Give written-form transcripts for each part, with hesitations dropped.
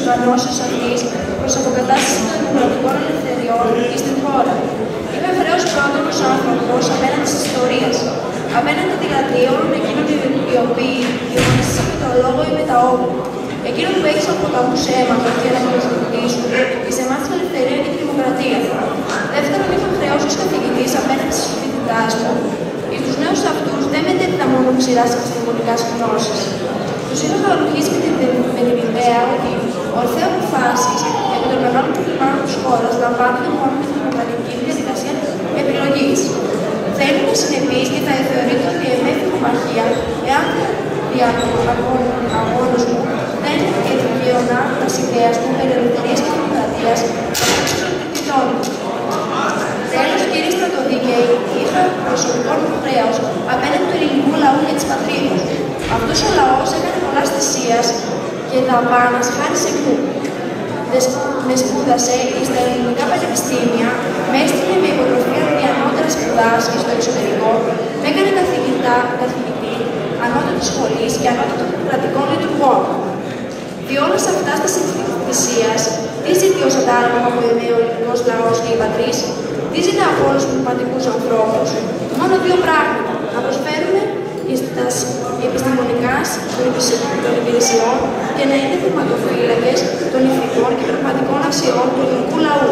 οργανώσεως αυτής προς αποκατάσταση των δημοκρατικών ελευθεριών στην χώρα. Είμαι βεβαίως πρότυπος άνθρωπος απέναντι της ιστορίας. Απέναντι δηλαδή όλων εκείνων οι οποίοι διονύσαν με τον λόγο ή με τα όπλα. Εκείνων που έξω από ποταμούς αίματος για να προσδοκίσουν και σε εμάς την ελευθερία και τη δημοκρατία. Δεύτερον, είμαι χρεός ως καθηγητής απέναντι στις φοιτητάς μου. Εις τους νέους αυτούς δεν μετέπειτα μόνο ξηράς επιστημονικές γνώσεις. Τους είχα καλουχίσει με την ιδέα ότι ορθές αποφάσεις επί των μεγάλων προβλημάτων της χώρας λαμβάνονται μόνο με την δημοκρατική διαδικασία επιλογής. Θα ήμουν συνεπής και θα θεωρείται ότι η εμέφη ομαρχία, εάν δια αγώνος μου, δεν εδικαίωνα τα ιδέας μου περί ελευθερίας και δημοκρατίας μεταξύ των κριτικών μου. Τέλος, κύριε Στρατοδίκαιοι, είχα προσωπικό μου χρέος απέναντι του ελληνικού λαού και της πατρίδας. Αυτός ο λαός έκανε πολλά θυσίας και δαπάνας χάρη σε μου. Με σπούδασε στα ελληνικά πανεπιστήμια, με έστειλε με υποτροφία για ανώτερα σπουδάσεις στο εξωτερικό, με έκανε καθηγητή ανώτατης σχολής και ανώτατων κρατικών λειτουργών. Διόλας αυτά στα θυσίας, τι ζητεί ως αντάλλαγμα από ο ελληνικός λαός και η πατρίς, τι ζητά από όλους τους πνευματικούς ανθρώπους, μόνο δύο πράγματα: να προσφέρουν επιστημονικά των υπηρεσιών και να είναι θεματοφύλακες των ηθικών και πραγματικών αξιών του ελληνικού λαού.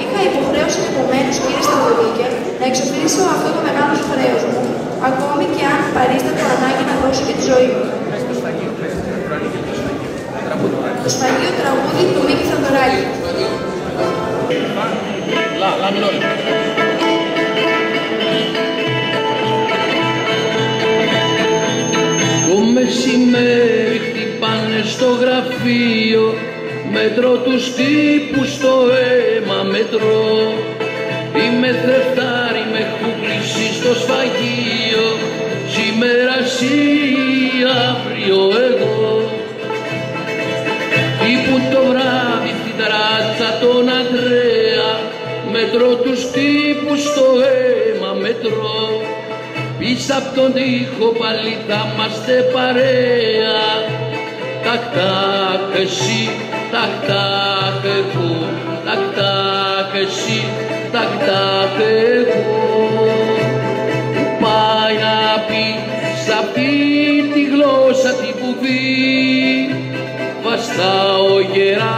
Είχα υποχρέωση επομένως, κύριε Στρατοδίκε, να εξοφλήσω αυτό το μεγάλο χρέος μου, ακόμη και αν παρίστατο ανάγκη να δώσω και τη ζωή μου. Το σφαγείο τραγούδι του Μίκη Θοδωράκη. Το μεσημέρι χτυπάνε στο γραφείο, μετρώ τους τύπους στο αίμα μετρώ. Είμαι θευτάρι, με έχουν κλείσει στο σφαγείο, σήμερα εσύ, αύριο εγώ. Τύπου το βράδυ στην ταράτσα τον Ανδρέα, μετρώ τους τύπους στο αίμα μετρώ. Πίσω απ' τον τοίχο πάλι θα είμαστε παρέα. Τακ τακ εσύ, τακ τακ εγώ, τακ τακ εσύ, τακ τακ εγώ. Πάει να πει σ' αυτή τη γλώσσα την κουβή, βαστάω γερά,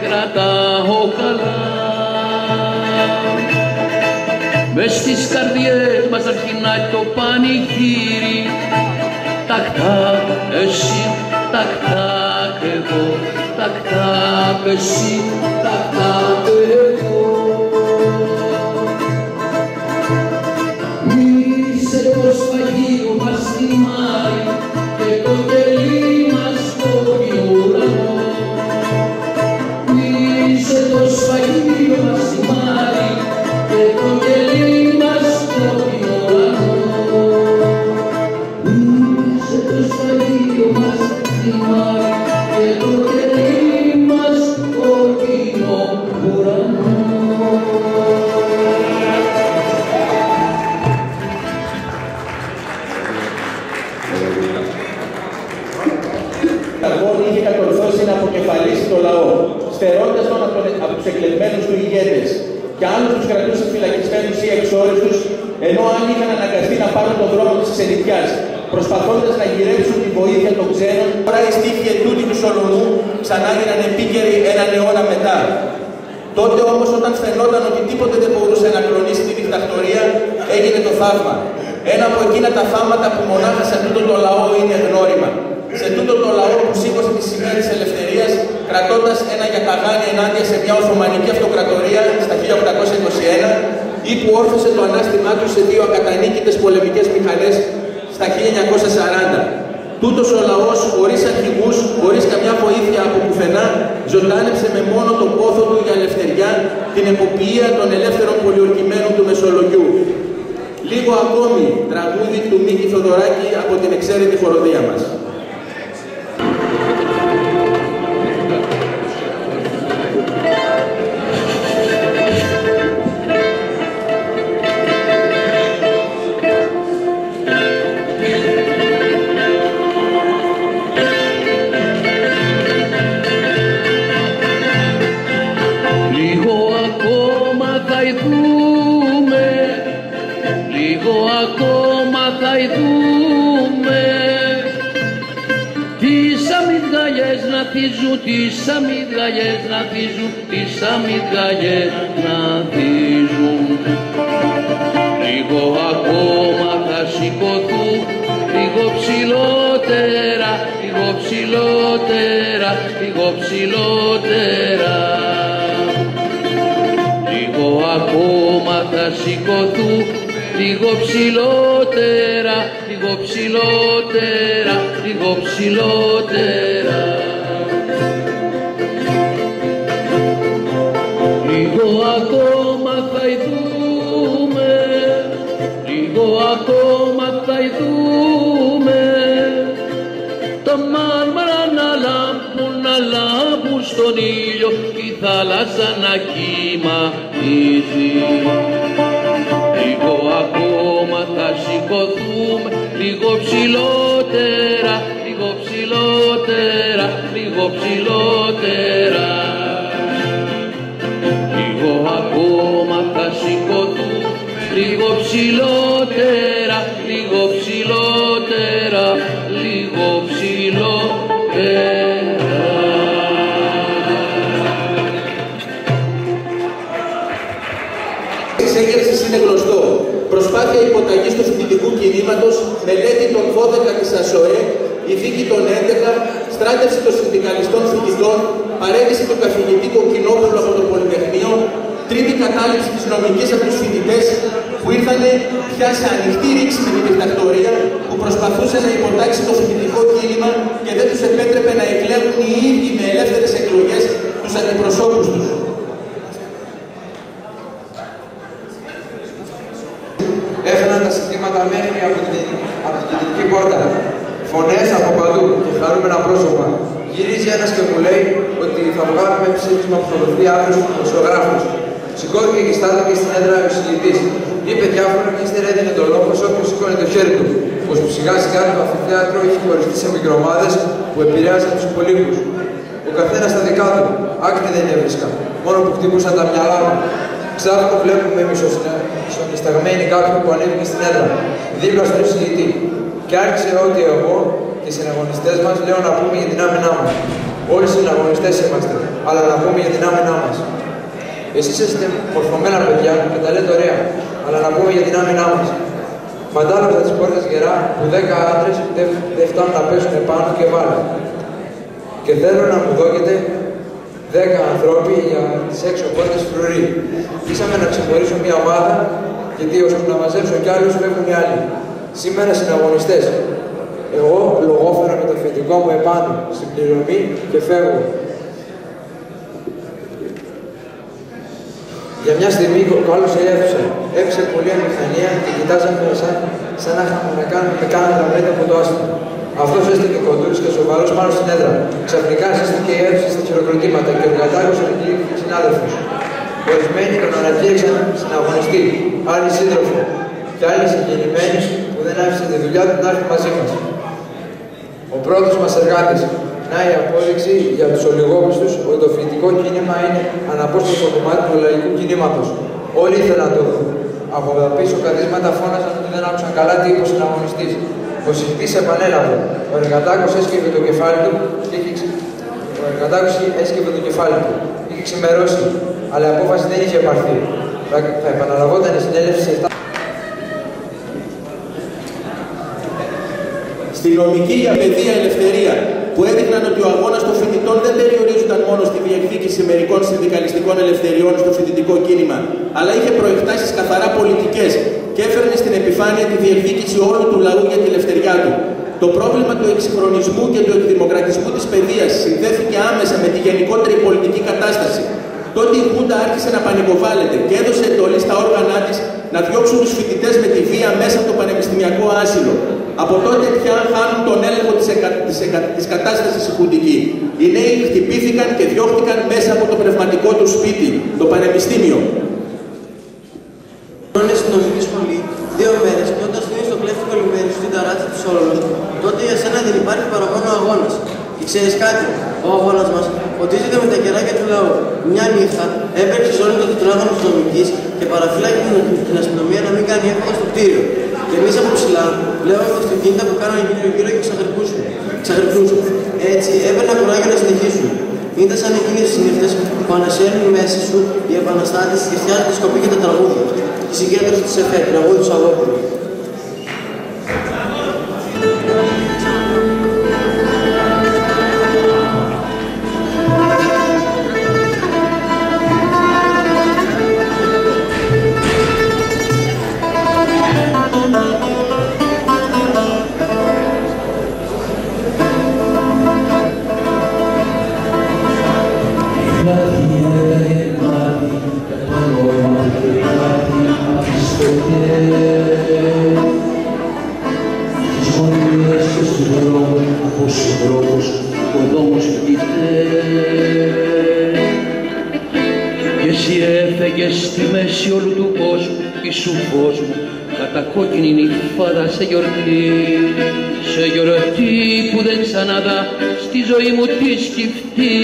κρατάω καλά. Μες στις καρδιές μας αρχινάει το πανηγύρι. Τακ τακ εσύ, τακ τακ εγώ, τακ τακ εσύ, τακ τακ εγώ. Μίλησε το σφαγείο μας θυμάει και το κελί μας κόκκινο ουρανό. Μίλησε το σφαγείο μας θυμάει και το κελί μας κόκκινο ουρανό. Μίλησε το σφαγείο μας θυμάει και το κελί μας κόκκινο ουρανό. Είχε κατορθώσει να αποκεφαλίσει το λαό, στερώντας τον από τους εκλεγμένους του ηγέτες, και άλλους τους κρατούσε φυλακισμένους ή εξόριστους, ενώ άλλοι είχαν αναγκαστεί να πάρουν τον δρόμο της ξενιτιάς, προσπαθώντας να γυρέψουν τη βοήθεια των ξένων. Τώρα οι στίχοι ετούτοι του Σολομού ξανά έγιναν επίκαιροι έναν αιώνα μετά. Τότε όμως, όταν φαινόταν ότι τίποτε δεν μπορούσε να κλονίσει τη δικτατορία, έγινε το θαύμα. Ένα από εκείνα τα θαύματα που μονάχα σε τούτο το λαό είναι γνώριμα. Σε τούτο το λαό που σήκωσε τη σημαία της ελευθερίας, κρατώντας ένα γιαταγάνι ενάντια σε μια Οθωμανική αυτοκρατορία στα 1821, ή που όρθωσε το ανάστημά του σε δύο ακατανίκητες πολεμικές μηχανές στα 1940. Τούτος ο λαός, χωρίς αρχηγούς, χωρίς καμιά βοήθεια από πουθενά, ζωντάνεψε με μόνο τον πόθο του για ελευθεριά την εποποιία των ελεύθερων πολιορκημένων του Μεσολογιού. Λίγο ακόμη, τραγούδι του Μίκη Θοδωράκη από την εξαίρετη χοροδία μας. θίζουν, τις αμυγδαλιές να θίζουν, τις αμυγδαλιές να θίζουν. Λίγο ακόμα θα σηκωθούν, λίγο ψηλότερα, λίγο ψηλότερα, λίγο ψηλότερα. Λίγο ακόμα θα σηκωθούν, λίγο ψηλότερα, λίγο ψηλότερα, λίγο ψηλότερα. Λίγο ακόμα θα ειδούμε, λίγο ακόμα θα ειδούμε τα μάρμαρα να λάμπουν στον ήλιο και η θάλασσα να κυματίζει. Λίγο ακόμα θα σηκωθούμε, λίγο ψηλότερα, λίγο ψηλότερα, λίγο ψηλότερα. Λίγο ακόμα θα σηκωθούμε, λίγο ψηλότερα, λίγο ψηλότερα, λίγο ψηλότερα. Εξέγερσης είναι γνωστό. Προσπάθεια υποταγής του φοιτητικού κινήματος, μελέτη των 12 της ΑΣΟΕ, η δίκη των 11, στράτευση των συνδικαλιστών φοιτητών, παρέτηση του καθηγητή Κοκκινόπουλου από το Πολυτεχνείο, τρίτη κατάληψη της νομικής από τους φοιτητές που ήρθαν πια σε ανοιχτή ρήξη με την δικτατορία, που προσπαθούσε να υποτάξει το φοιτητικό κίνημα και δεν τους επέτρεπε να εκλέγουν οι ίδιοι με ελεύθερες εκλογές τους αντιπροσώπους τους. Έφεραν τα συστήματα μέχρι από την κεντρική πόρτα. Φωνές από παντού και χαρούμενα πρόσωπα. Γυρίζει ένας και μου λέει ότι θα βγάλουμε ψήφισμα που θα δοθεί αύριο στους δημοσιογράφους. Σηκώθηκε και στάθηκε στην έδρα ο εισηγητής. Είπε διάφορα και ύστερα έδινε τον λόγο σε όποιον σήκωνε το χέρι του. Πως σιγά σιγά το αμφιθέατρο είχε χωριστεί σε μικρομάδες που επηρέασαν τους υπολείπους. Ο καθένας στα δικά του. Άκρη δεν έβρισκα. Μόνο που χτύπουσαν τα μυαλά μου. Ξάφνου βλέπουμε μισονισταγμένοι κάποιον που ανέβηκε στην έδρα, δίπλα στον εισηγητή. Και άρχισε ότι εγώ και οι συναγωνιστές μας λέω να πούμε για την άμυνά μας. Όλοι οι συναγωνιστές είμαστε, αλλά να πούμε για την άμυνά μας. Εσείς είστε μορφωμένα παιδιά και τα λέτε ωραία, αλλά να πούμε για την άμυνά μας. Φαντάζομαι τις πόρτες γερά που 10 άντρες δεν φτάνουν να πέσουν επάνω και βάλουν. Και θέλω να μου δώκετε 10 ανθρώποι για τις έξω πόρτες φρουροί. Ήσαμε να ξεχωρίσω μια ομάδα, γιατί ώστε να μαζέψω κι άλλους φεύγουν οι άλλοι. Σήμερα συναγωνιστές. Εγώ λογόφερα με το φοιτητικό μου επάνω, στην πληρωμή και φεύγω. Για μια στιγμή ο καλός έλειψε. Έπισε πολύ αμηχανία και κοιτάζαμε σαν να είχαμε να κάνουμε με κάνα γραμμέτα από το άσπρο. Αυτός έστεκε κοντούρης και σοβαρός πάνω στην έδρα. Ξαφνικά σύστηκε η αίθουσα στα χειροκροτήματα και ο κατάγος ανακοίνησε συνάδελφους. Ορισμένοι τον ανακήρυξαν συναγωνιστή, άλλοι σύντροφο και άλλοι συγκινημένοι που δεν άφησαν τη δουλειά του να έρθει μαζί μας. Ο πρώτος μας εργάτης. Να η απόδειξη για τους ολιγόπιστους ότι το φοιτητικό κίνημα είναι αναπόσπαστο κομμάτι του λαϊκού κινήματος. Όλοι ήθελαν να το δουν. Από τα πίσω καθίσματα φώναζαν ότι δεν άκουσαν καλά τι είπε ο συναγωνιστής. Ο συζητής επανέλαβε. Ο εργατάκος έσκυβε το κεφάλι του και είχε ξημερώσει, αλλά η απόφαση δεν είχε πάρθει. Θα επαναλαμβόταν η συνέλευση σε 7. Στη νομική για παιδεία ελευθερία, που έδειχναν ότι ο αγώνας των φοιτητών δεν περιορίζονταν μόνο στη διεκδίκηση μερικών συνδικαλιστικών ελευθεριών στο φοιτητικό κίνημα, αλλά είχε προεκτάσεις καθαρά πολιτικές και έφερνε στην επιφάνεια τη διεκδίκηση όλου του λαού για τη ελευθεριά του. Το πρόβλημα του εξυγχρονισμού και του εκδημοκρατισμού της παιδείας συνδέθηκε άμεσα με τη γενικότερη πολιτική κατάσταση. Τότε η Χούντα άρχισε να πανικοβάλλεται και έδωσε εντολή στα όργανα της να διώξουν τους φοιτητές με τη βία μέσα από το πανεπιστημιακό άσυλο. Από τότε πια χάνουν τον έλεγχο της κατάστασης οι χουντικοί. Οι νέοι χτυπήθηκαν και διώχτηκαν μέσα από το πνευματικό του σπίτι, το πανεπιστήμιο. Ήρθαν στην νομική σχολή 2 μέρες και όταν στείλει στο κλέφτη καλυμμένου στην ταράτσα της Όλος, τότε για σένα δεν υπάρχει παραπάνω αγώνας. Και ξέρεις κάτι, ο αγώνας μας φωτίζεται με τα κεράκια του λαού. Μια νύχτα έπαιξε όλο το τετράγωνο της νομικής και παραφυλάκη την αστυνομία να μην κάνει έφαγα στο κτίριο. Και εμείς από ψηλά βλέπαμε τα αυτοκίνητα που κάνανε γύρω-γύρω και ξαχρυπνούσαν. Έτσι, έπαιρνα κουράγιο να συνεχίσουν. Ήταν σαν εκείνες τις νύχτες που ανασέρνουν μέσα σου οι επαναστάτες και φτιάχνουν τη σκοπή και τα τραγούδια. Η συγκέντρωση της ΕΦΕ, τραγούδι του Σαββόπουλου. Και εσύ έφεγες στη μέση όλου του κόσμου, ήσου φως μου, κατά κόκκινη νύφαδα σε γιορτή που δεν ξαναδά στη ζωή μου τη σκυφτή.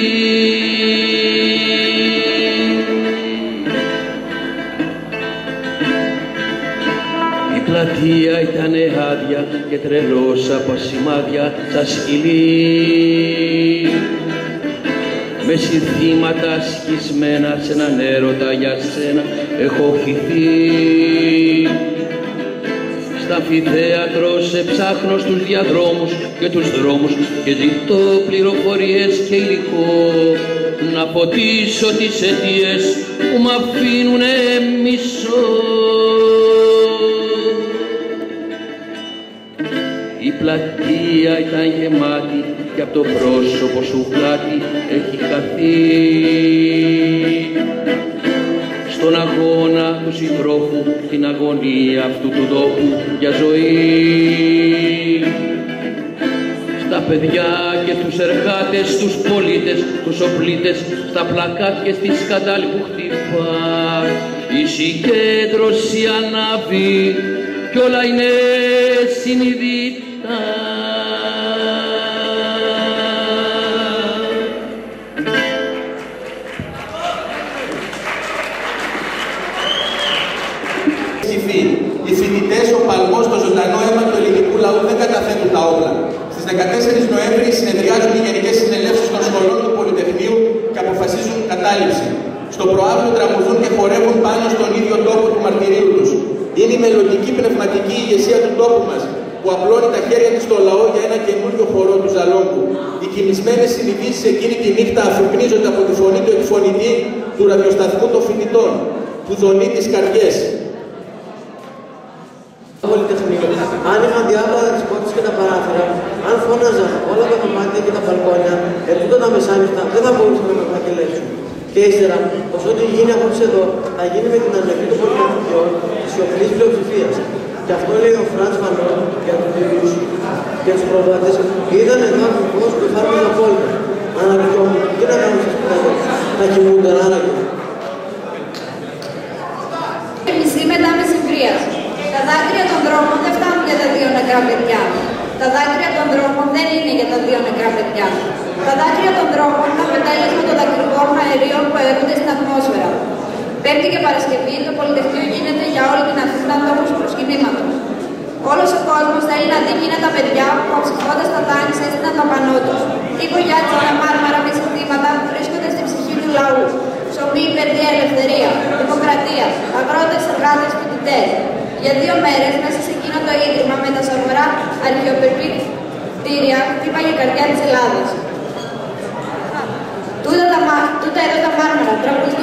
Η πλατεία ήταν άδεια και τρελός από σημάδια σαν σκυλί, με συνθήματα σκισμένα σε έναν έρωτα για σένα έχω χυθεί. Στα αμφιθέατρο σε ψάχνω στους διαδρόμους και τους δρόμους και ζητώ πληροφορίες και υλικό να ποτίσω τις αιτίες που μ' αφήνουνε μισό. Η πλατεία ήταν γεμάτη και από το πρόσωπο σου πλάτη έχει χαθεί. Στον αγώνα του συντρόφου, την αγωνία αυτού του τόπου για ζωή. Στα παιδιά και στους εργάτες, στους πολίτες, τους οπλίτες, στα πλακάτια στη σκαντάλη που χτυπά. Η συγκέντρωση ανάβει κι όλα είναι συνειδητά. Οι φοιτητές, ο παλμός, το ζωντανό αίμα του ελληνικού λαού δεν καταθέτουν τα όπλα. Στις 14 Νοέμβρη συνεδριάζουν οι Γενικές Συνελεύσεις των Σχολών του Πολυτεχνείου και αποφασίζουν κατάληψη. Στο προάβλιο τραγουδούν και χορεύουν πάνω στον ίδιο τόπο του μαρτυρίου τους. Είναι η μελλοντική πνευματική ηγεσία του τόπου μας, που απλώνει τα χέρια της στο λαό για ένα καινούριο χορό του Ζαλόγκου. Οι κοιμισμένες συνειδήσεις εκείνη τη νύχτα αφυπνίζονται από τη φωνή του εκφωνητή του ραδιοσταθμού των φοιτητών, που ζωνεί τις καρδιές. Αν είχαν διάβολα τις πόρτες και τα παράθυρα, αν φώναζαν όλα τα δωμάτια και τα μπαλκόνια, ετούτα τα μεσάνυχτα δεν θα μπορούσαν να με επαγγελέψουν. Και ύστερα, πως ό,τι γίνει απόψε εδώ, θα γίνει με την ανοχή των πολιτικών της σιωπηλής πλειοψηφίας. Και αυτό λέει ο Φραντς Φανόν για τους ίδιους και τους προβάτες, είδαν εδώ ακριβώς που υπάρχουν απόλυτα. Αναρωτιόμουν, τι να κάνουν στα σπιτάκια, να κοιμούνται άραγε. Μισή μετά μεσημβρίας. Τα δάκρυα των δρόμων δεν φτάνουν για τα δύο νεκρά παιδιά. Τα δάκρυα των δρόμων δεν είναι για τα δύο νεκρά παιδιά. Τα δάκρυα των δρόμων είναι αποτέλεσμα των δακρυγόνων αερίων που αερούνται στην ατμόσφαιρα. Πέμπτη και Παρασκευή το Πολυτεχνείο γίνεται για όλη την Αθήνα τόπος προσκυνήματος. Όλος ο κόσμος θέλει να δει εκείνα τα παιδιά που αψηφώντας τα τάγκς έστειναν το πανό τους. Οι γολιάτσια μάρμαρα με συνθήματα βρίσκονται στην ψυχή του λαού. Ψωμί, παιδεία, ελευθερία, δημοκρατία, αγρότες, εργάτες, φοιτητές. Για 2 μέρες μέσα σε εκείνο το ίδρυμα με τα σοβαρά αρχαιοπερπτήρια χτύπαγε η καρδιά της Ελλάδας. Τούτα εδώ τα μάρμαρα, τραγουδιστές